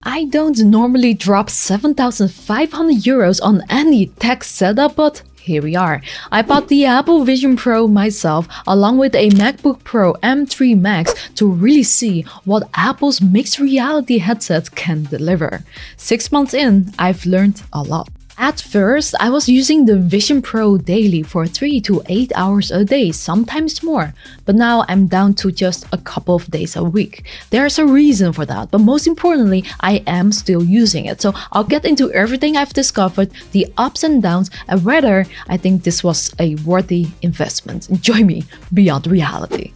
I don't normally drop 7,500 euros on any tech setup, but here we are. I bought the Apple Vision Pro myself along with a MacBook Pro M3 Max to really see what Apple's mixed reality headset can deliver. 6 months in, I've learned a lot. At first, I was using the Vision Pro daily for 3 to 8 hours a day, sometimes more, but now I'm down to just a couple of days a week. There's a reason for that, but most importantly, I am still using it. So I'll get into everything I've discovered, the ups and downs, and whether I think this was a worthy investment. Enjoy me beyond reality.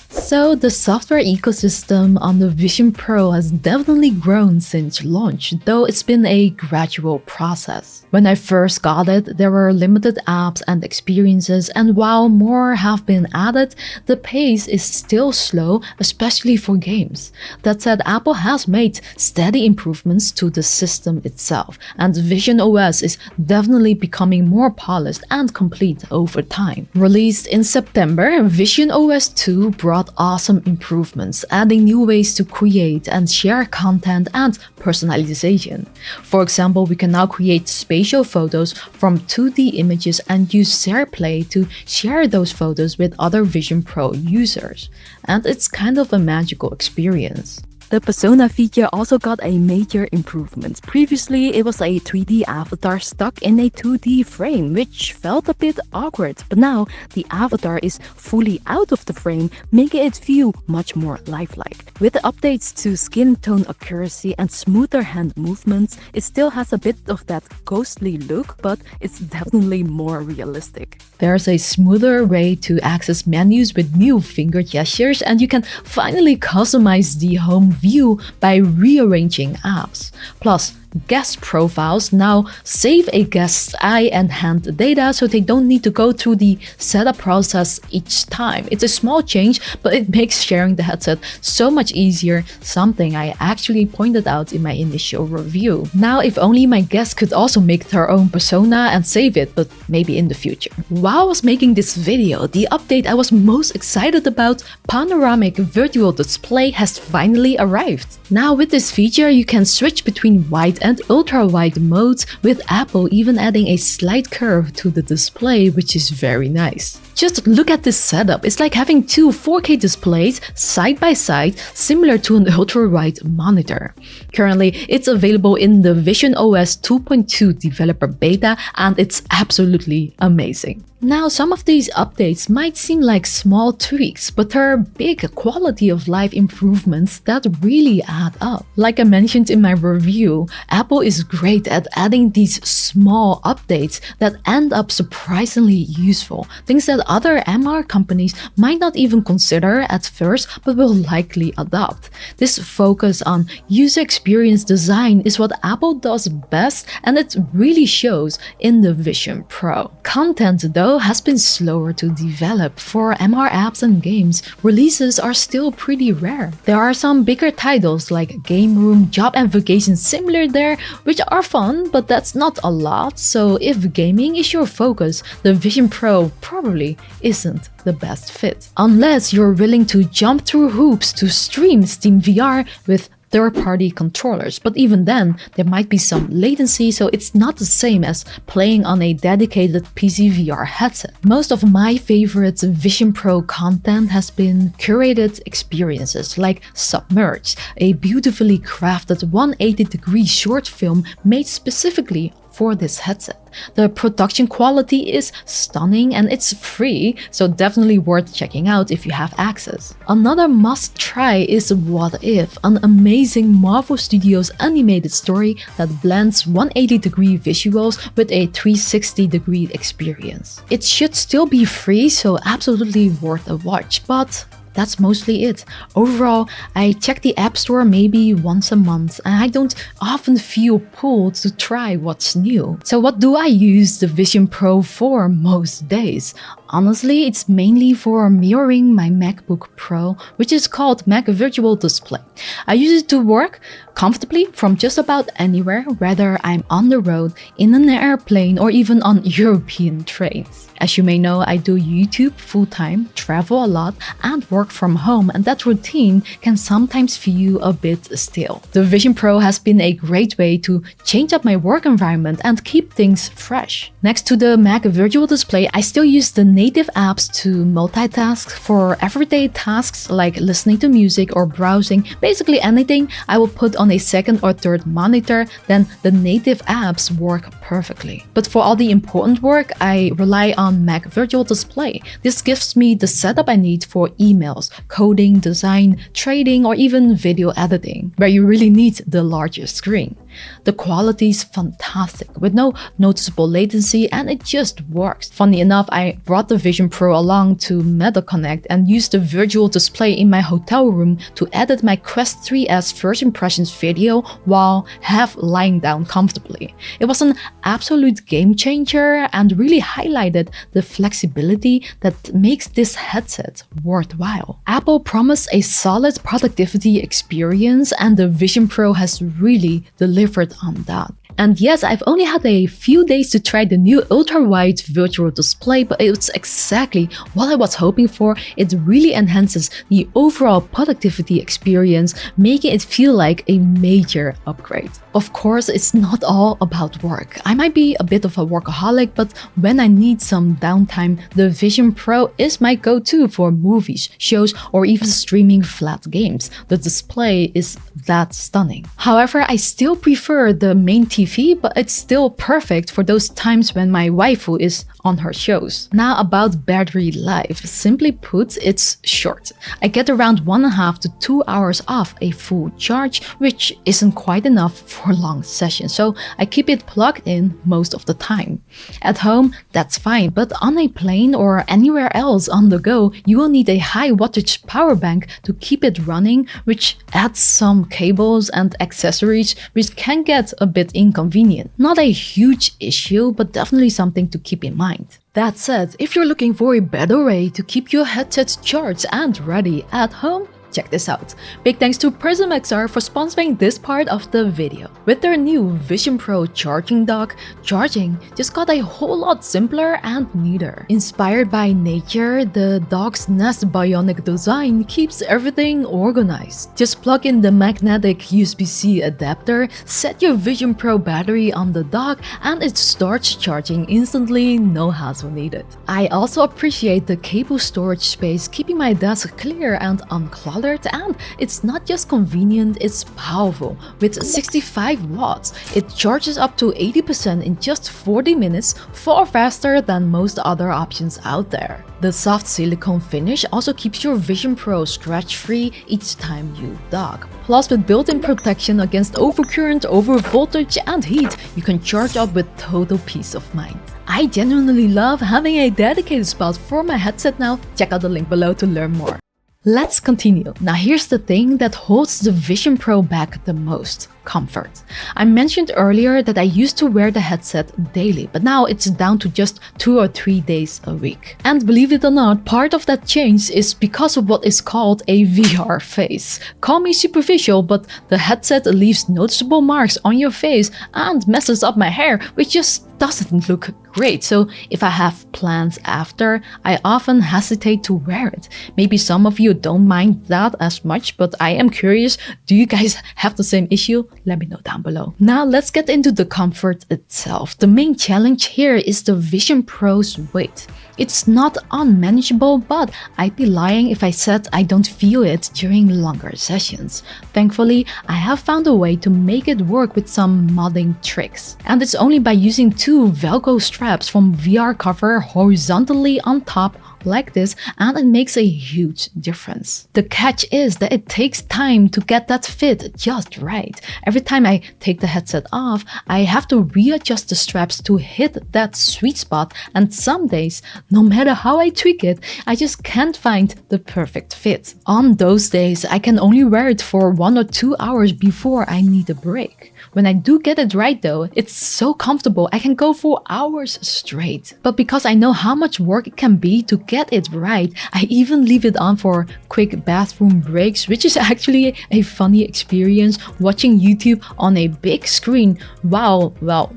So the software ecosystem on the Vision Pro has definitely grown since launch, though it's been a gradual process. When I first got it, there were limited apps and experiences, and while more have been added, the pace is still slow, especially for games. That said, Apple has made steady improvements to the system itself, and visionOS is definitely becoming more polished and complete over time. Released in September, visionOS 2 brought awesome improvements, adding new ways to create and share content and personalization. For example, we can now create spatial photos from 2D images and use SharePlay to share those photos with other Vision Pro users. And it's kind of a magical experience. The persona feature also got a major improvement. Previously, it was a 3D avatar stuck in a 2D frame, which felt a bit awkward, but now the avatar is fully out of the frame, making it feel much more lifelike. With the updates to skin tone accuracy and smoother hand movements, it still has a bit of that ghostly look, but it's definitely more realistic. There's a smoother way to access menus with new finger gestures, and you can finally customize the home view by rearranging apps. Plus, guest profiles now save a guest's eye and hand data so they don't need to go through the setup process each time. It's a small change, but it makes sharing the headset so much easier, something I actually pointed out in my initial review. Now, if only my guest could also make their own persona and save it, but maybe in the future. While I was making this video, the update I was most excited about, panoramic virtual display, has finally arrived. Now with this feature, you can switch between wide and ultra-wide modes, with Apple even adding a slight curve to the display, which is very nice. Just look at this setup. It's like having two 4K displays side by side, similar to an ultra-wide monitor. Currently, it's available in the visionOS 2.2 developer beta, and it's absolutely amazing. Now, some of these updates might seem like small tweaks, but there are big quality of life improvements that really add up. Like I mentioned in my review, Apple is great at adding these small updates that end up surprisingly useful, things that other MR companies might not even consider at first but will likely adopt. This focus on user experience design is what Apple does best, and it really shows in the Vision Pro. Content, though, has been slower to develop. For MR apps and games, releases are still pretty rare. There are some bigger titles like Game Room, Job and Vacation Simulator there, which are fun, but that's not a lot, so if gaming is your focus, the Vision Pro probably isn't the best fit. Unless you're willing to jump through hoops to stream Steam VR with third-party controllers, but even then, there might be some latency, so it's not the same as playing on a dedicated PC VR headset. Most of my favorite Vision Pro content has been curated experiences like Submerged, a beautifully crafted 180-degree short film made specifically for this headset. The production quality is stunning and it's free, so definitely worth checking out if you have access. Another must try is What If, an amazing Marvel Studios animated story that blends 180-degree visuals with a 360-degree experience. It should still be free, so absolutely worth a watch, but that's mostly it. Overall, I check the App Store maybe once a month, and I don't often feel pulled to try what's new. So what do I use the Vision Pro for most days? Honestly, it's mainly for mirroring my MacBook Pro, which is called Mac Virtual Display. I use it to work comfortably from just about anywhere, whether I'm on the road, in an airplane, or even on European trains. As you may know, I do YouTube full-time, travel a lot, and work from home, and that routine can sometimes feel a bit stale. The Vision Pro has been a great way to change up my work environment and keep things fresh. Next to the Mac Virtual Display, I still use the native apps to multitask for everyday tasks like listening to music or browsing. Basically anything I will put on a second or third monitor, then the native apps work perfectly. But for all the important work, I rely on Mac Virtual Display. This gives me the setup I need for emails, coding, design, trading, or even video editing, where you really need the larger screen. The quality is fantastic with no noticeable latency and it just works. Funny enough, I brought the Vision Pro along to MetaConnect and used the virtual display in my hotel room to edit my Quest 3's first impressions video while half lying down comfortably. It was an absolute game changer and really highlighted the flexibility that makes this headset worthwhile. Apple promised a solid productivity experience and the Vision Pro has really delivered on that. And yes, I've only had a few days to try the new ultra-wide virtual display, but it's exactly what I was hoping for. It really enhances the overall productivity experience, making it feel like a major upgrade. Of course, it's not all about work. I might be a bit of a workaholic, but when I need some downtime, the Vision Pro is my go-to for movies, shows, or even streaming flat games. The display is that stunning. However, I still prefer the main TV, but it's still perfect for those times when my waifu is on her shows. Now about battery life. Simply put, it's short. I get around 1.5 to 2 hours off a full charge, which isn't quite enough for long sessions, so I keep it plugged in most of the time. At home, that's fine, but on a plane or anywhere else on the go, you will need a high wattage power bank to keep it running, which adds some cables and accessories, which can get a bit inconvenient. Not a huge issue, but definitely something to keep in mind. That said, if you're looking for a better way to keep your headsets charged and ready at home, check this out. Big thanks to PrismXR for sponsoring this part of the video. With their new Vision Pro charging dock, charging just got a whole lot simpler and neater. Inspired by nature, the dock's Nest bionic design keeps everything organized. Just plug in the magnetic USB-C adapter, set your Vision Pro battery on the dock, and it starts charging instantly, no hassle needed. I also appreciate the cable storage space, keeping my desk clear and uncluttered. And it's not just convenient, it's powerful. With 65 watts, it charges up to 80% in just 40 minutes, far faster than most other options out there. The soft silicone finish also keeps your Vision Pro scratch-free each time you dock. Plus, with built-in protection against overcurrent, overvoltage, and heat, you can charge up with total peace of mind. I genuinely love having a dedicated spot for my headset now. Check out the link below to learn more. Let's continue. Now here's the thing that holds the Vision Pro back the most. Comfort. I mentioned earlier that I used to wear the headset daily, but now it's down to just 2 or 3 days a week. And believe it or not, part of that change is because of what is called a VR face. Call me superficial, but the headset leaves noticeable marks on your face and messes up my hair, which just doesn't look great. So if I have plans after, I often hesitate to wear it. Maybe some of you don't mind that as much, but I am curious, do you guys have the same issue? Let me know down below. Now let's get into the comfort itself. The main challenge here is the Vision Pro's weight. It's not unmanageable, but I'd be lying if I said I don't feel it during longer sessions. Thankfully, I have found a way to make it work with some modding tricks. And it's only by using 2 Velcro straps from VR cover horizontally on top like this, and it makes a huge difference. The catch is that it takes time to get that fit just right. Every time I take the headset off, I have to readjust the straps to hit that sweet spot, and some days, no matter how I tweak it, I just can't find the perfect fit. On those days, I can only wear it for 1 or 2 hours before I need a break. When I do get it right though, it's so comfortable I can go for hours straight. But because I know how much work it can be to get it right, I even leave it on for quick bathroom breaks, which is actually a funny experience watching YouTube on a big screen while, well,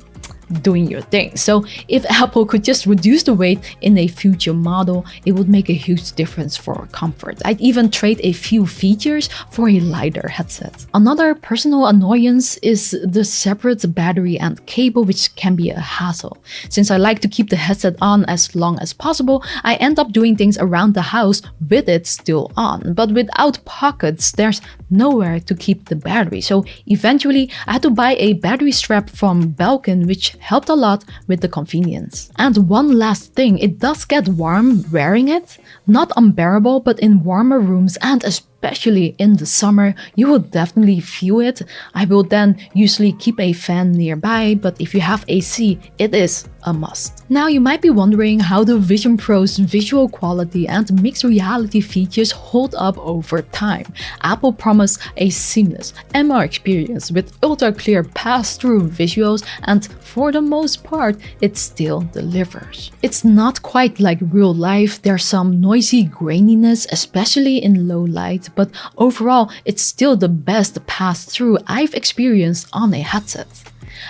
doing your thing. So if Apple could just reduce the weight in a future model, it would make a huge difference for comfort. I'd even trade a few features for a lighter headset. Another personal annoyance is the separate battery and cable, which can be a hassle. Since I like to keep the headset on as long as possible, I end up doing things around the house with it still on. But without pockets, there's nowhere to keep the battery. So eventually I had to buy a battery strap from Belkin, which helped a lot with the convenience. And one last thing, it does get warm wearing it. Not unbearable, but in warmer rooms and especially in the summer, you will definitely feel it. I will then usually keep a fan nearby, but if you have AC, it is a must. Now you might be wondering how the Vision Pro's visual quality and mixed reality features hold up over time. Apple promised a seamless MR experience with ultra clear pass-through visuals, and for the most part, it still delivers. It's not quite like real life. There's some noisy graininess, especially in low light, but overall, it's still the best pass-through I've experienced on a headset.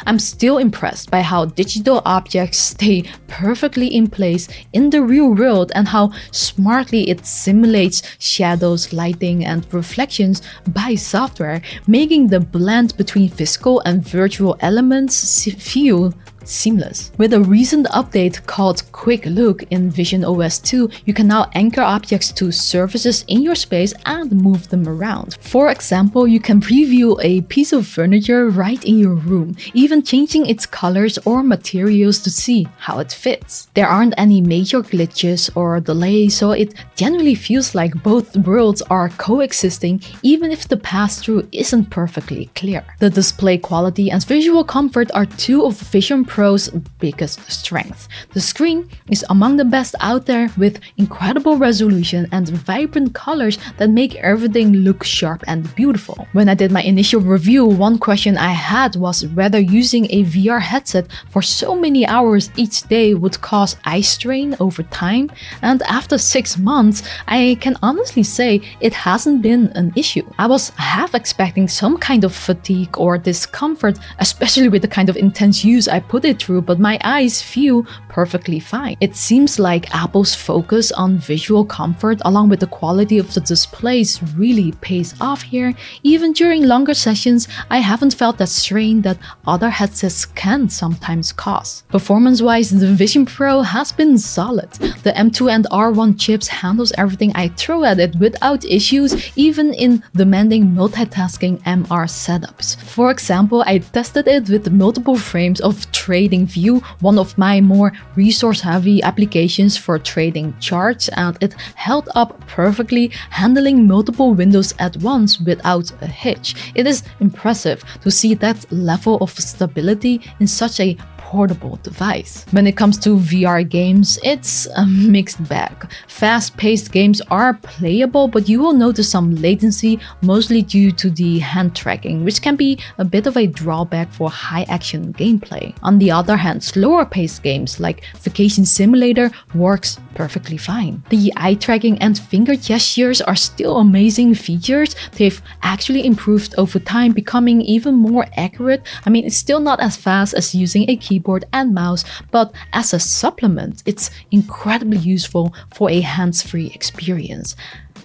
I'm still impressed by how digital objects stay perfectly in place in the real world and how smartly it simulates shadows, lighting, and reflections by software, making the blend between physical and virtual elements feel seamless. With a recent update called Quick Look in visionOS 2, you can now anchor objects to surfaces in your space and move them around. For example, you can preview a piece of furniture right in your room, even changing its colors or materials to see how it fits. There aren't any major glitches or delays, so it generally feels like both worlds are coexisting even if the pass-through isn't perfectly clear. The display quality and visual comfort are two of Vision Pro's biggest strengths. The screen is among the best out there, with incredible resolution and vibrant colors that make everything look sharp and beautiful. When I did my initial review, one question I had was whether using a VR headset for so many hours each day would cause eye strain over time, and after 6 months, I can honestly say it hasn't been an issue. I was half expecting some kind of fatigue or discomfort, especially with the kind of intense use I put it through, but my eyes feel perfectly fine. It seems like Apple's focus on visual comfort along with the quality of the displays really pays off here. Even during longer sessions, I haven't felt that strain that other headsets can sometimes cause. Performance-wise, the Vision Pro has been solid. The M2 and R1 chips handles everything I throw at it without issues, even in demanding multitasking MR setups. For example, I tested it with multiple frames of trading view, one of my more resource-heavy applications for trading charts, and it held up perfectly, handling multiple windows at once without a hitch. It is impressive to see that level of stability in such a portable device. When it comes to VR games, it's a mixed bag. Fast-paced games are playable, but you will notice some latency, mostly due to the hand tracking, which can be a bit of a drawback for high-action gameplay. On the other hand, slower-paced games like Vacation Simulator works perfectly fine. The eye tracking and finger gestures are still amazing features. They've actually improved over time, becoming even more accurate. I mean, it's still not as fast as using a keyboard and mouse, but as a supplement, it's incredibly useful for a hands-free experience.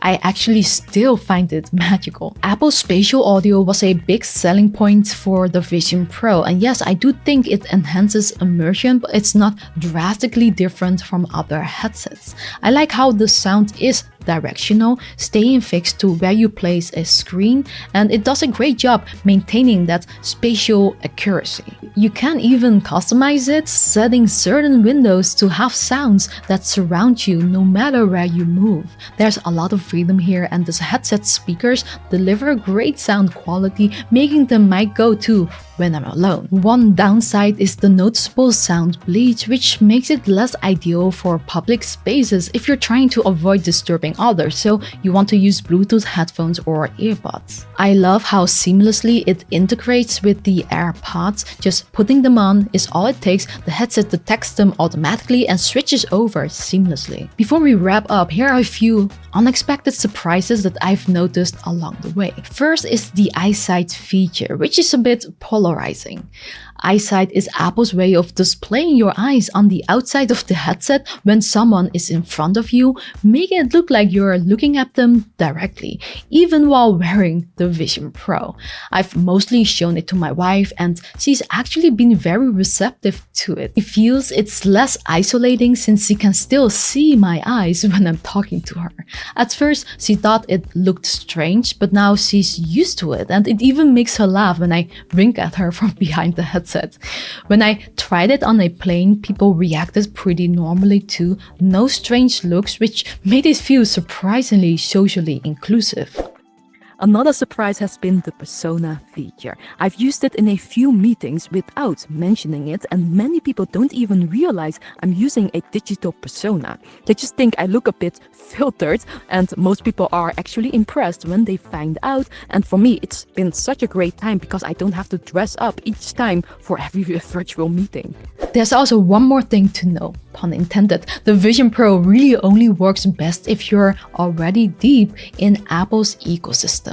I actually still find it magical. Apple's spatial audio was a big selling point for the Vision Pro, and yes, I do think it enhances immersion, but it's not drastically different from other headsets. I like how the sound is directional, staying fixed to where you place a screen, and it does a great job maintaining that spatial accuracy. You can even customize it, setting certain windows to have sounds that surround you no matter where you move. There's a lot of freedom here, and this headset speakers deliver great sound quality, making them my go-to when I'm alone. One downside is the noticeable sound bleed, which makes it less ideal for public spaces if you're trying to avoid disturbing others, so you want to use Bluetooth headphones or earbuds. I love how seamlessly it integrates with the AirPods. Just putting them on is all it takes. The headset detects them automatically and switches over seamlessly. Before we wrap up, here are a few unexpected surprises that I've noticed along the way. First is the eyesight feature, which is a bit polarizing. Eyesight is Apple's way of displaying your eyes on the outside of the headset when someone is in front of you, making it look like you're looking at them directly, even while wearing the Vision Pro. I've mostly shown it to my wife, and she's actually been very receptive to it. It feels it's less isolating since she can still see my eyes when I'm talking to her. At first, she thought it looked strange, but now she's used to it, and it even makes her laugh when I wink at her from behind the headset. When I tried it on a plane, people reacted pretty normally too, no strange looks, which made it feel surprisingly socially inclusive. Another surprise has been the persona feature. I've used it in a few meetings without mentioning it, and many people don't even realize I'm using a digital persona. They just think I look a bit filtered, and most people are actually impressed when they find out. And for me, it's been such a great time because I don't have to dress up each time for every virtual meeting. There's also one more thing to know, pun intended. The Vision Pro really only works best if you're already deep in Apple's ecosystem.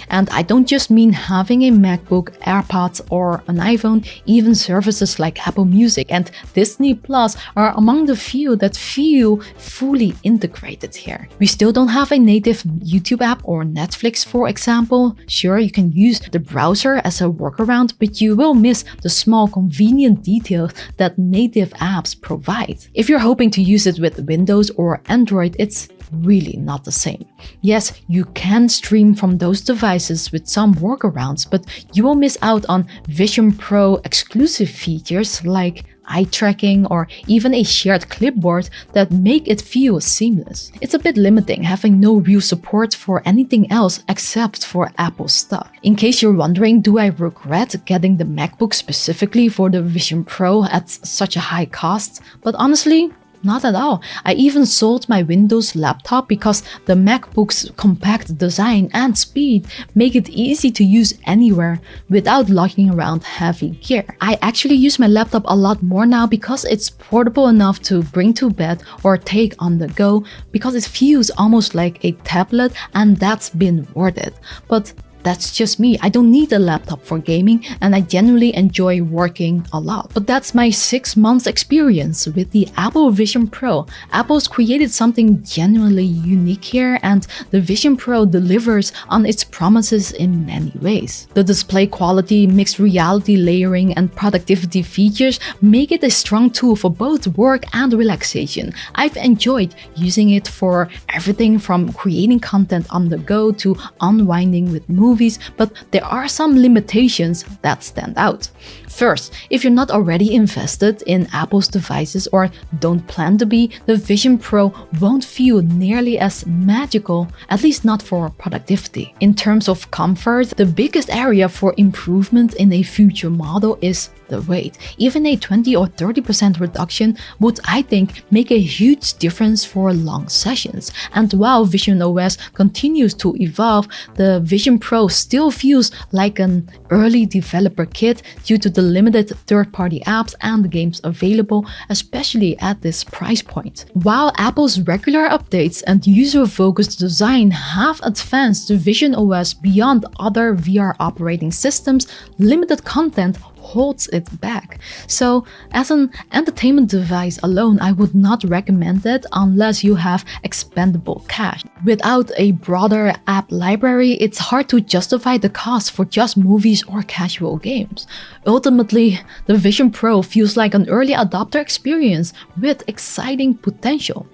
And I don't just mean having a MacBook, AirPods, or an iPhone. Even services like Apple Music and Disney Plus are among the few that feel fully integrated here. We still don't have a native YouTube app or Netflix, for example. Sure, you can use the browser as a workaround, but you will miss the small convenient details that native apps provide. If you're hoping to use it with Windows or Android, it's really not the same. Yes, you can stream from those devices with some workarounds, but you will miss out on Vision Pro exclusive features like eye tracking or even a shared clipboard that make it feel seamless. It's a bit limiting having no real support for anything else except for Apple stuff. In case you're wondering, do I regret getting the MacBook specifically for the Vision Pro at such a high cost? But honestly, not at all. I even sold my Windows laptop because the MacBook's compact design and speed make it easy to use anywhere without lugging around heavy gear. I actually use my laptop a lot more now because it's portable enough to bring to bed or take on the go, because it feels almost like a tablet, and that's been worth it. But that's just me. I don't need a laptop for gaming, and I genuinely enjoy working a lot. But that's my 6 months experience with the Apple Vision Pro. Apple's created something genuinely unique here, and the Vision Pro delivers on its promises in many ways. The display quality, mixed reality layering, and productivity features make it a strong tool for both work and relaxation. I've enjoyed using it for everything from creating content on the go to unwinding with movies, but there are some limitations that stand out. First, if you're not already invested in Apple's devices or don't plan to be, the Vision Pro won't feel nearly as magical, at least not for productivity. In terms of comfort, the biggest area for improvement in a future model is the weight. Even a 20 or 30% reduction would, I think, make a huge difference for long sessions. And while visionOS continues to evolve, the Vision Pro still feels like an early developer kit due to the limited third-party apps and games available, especially at this price point. While Apple's regular updates and user-focused design have advanced the visionOS beyond other VR operating systems, limited content holds it back. So as an entertainment device alone, I would not recommend it unless you have expendable cash. Without a broader app library, it's hard to justify the cost for just movies or casual games. Ultimately, the Vision Pro feels like an early adopter experience with exciting potential.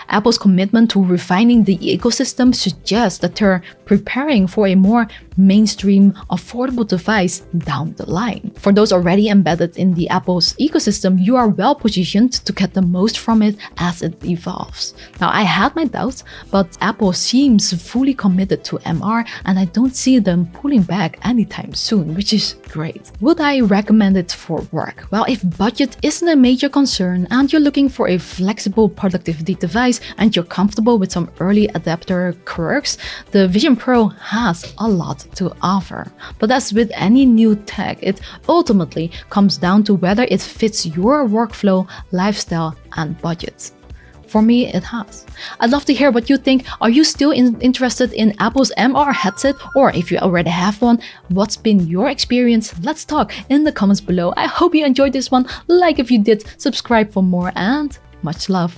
Apple's commitment to refining the ecosystem suggests that they're preparing for a more mainstream, affordable device down the line. For those already embedded in the Apple's ecosystem, you are well positioned to get the most from it as it evolves. Now, I had my doubts, but Apple seems fully committed to MR, and I don't see them pulling back anytime soon, which is great. Would I recommend it for work? Well, if budget isn't a major concern and you're looking for a flexible productivity device and you're comfortable with some early adapter quirks, the Vision Pro has a lot to offer. But as with any new tech, it ultimately comes down to whether it fits your workflow, lifestyle, and budget. For me, it has. I'd love to hear what you think. Are you still interested in Apple's MR headset? Or if you already have one, what's been your experience? Let's talk in the comments below. I hope you enjoyed this one. Like if you did, subscribe for more, and much love.